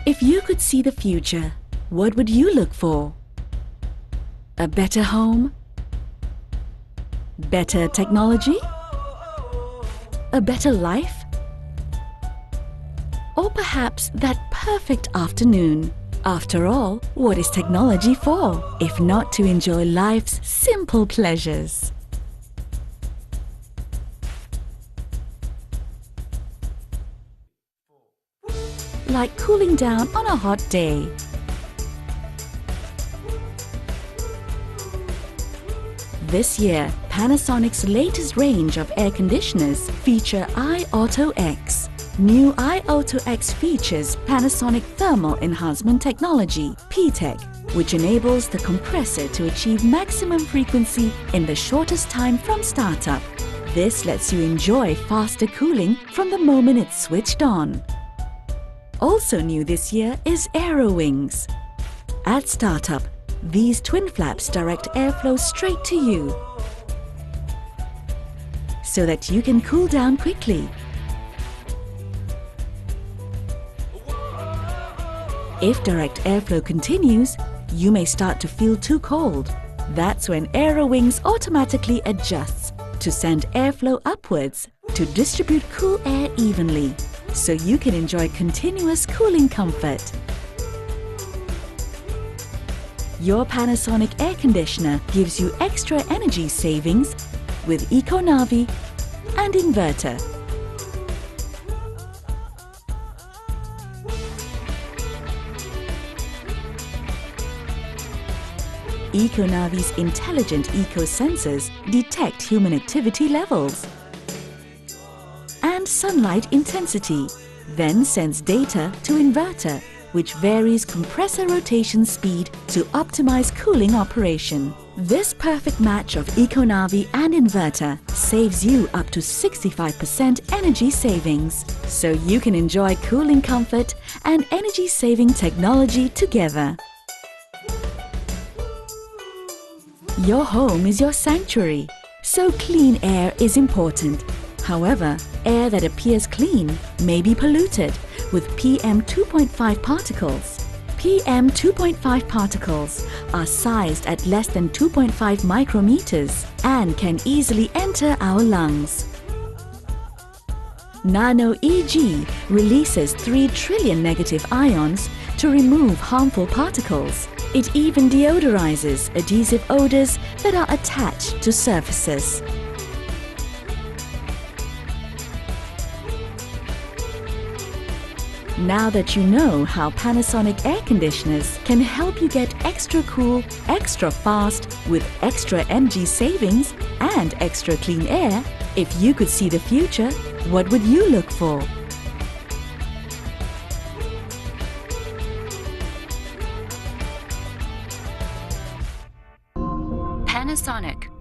If you could see the future, what would you look for? A better home? Better technology? A better life? Or perhaps that perfect afternoon? After all, what is technology for, if not to enjoy life's simple pleasures? Like cooling down on a hot day. This year, Panasonic's latest range of air conditioners feature iAuto-X. New iAuto-X features Panasonic Thermal Enhancement Technology, PTEC, which enables the compressor to achieve maximum frequency in the shortest time from startup. This lets you enjoy faster cooling from the moment it's switched on. Also new this year is Aero Wings. At startup, these twin flaps direct airflow straight to you so that you can cool down quickly. If direct airflow continues, you may start to feel too cold. That's when Aero Wings automatically adjusts to send airflow upwards to distribute cool air evenly, so you can enjoy continuous cooling comfort. Your Panasonic air conditioner gives you extra energy savings with ECONAVI and Inverter. ECONAVI's intelligent eco-sensors detect human activity levels and sunlight intensity, then sends data to Inverter, which varies compressor rotation speed to optimize cooling operation. This perfect match of ECONAVI and Inverter saves you up to 65% energy savings, so you can enjoy cooling comfort and energy-saving technology together. Your home is your sanctuary, so clean air is important. However, air that appears clean may be polluted with PM 2.5 particles. PM 2.5 particles are sized at less than 2.5 micrometers and can easily enter our lungs. Nano EG releases 3 trillion negative ions to remove harmful particles. It even deodorizes adhesive odors that are attached to surfaces. Now that you know how Panasonic air conditioners can help you get extra cool, extra fast, with extra energy savings and extra clean air, if you could see the future, what would you look for? Panasonic.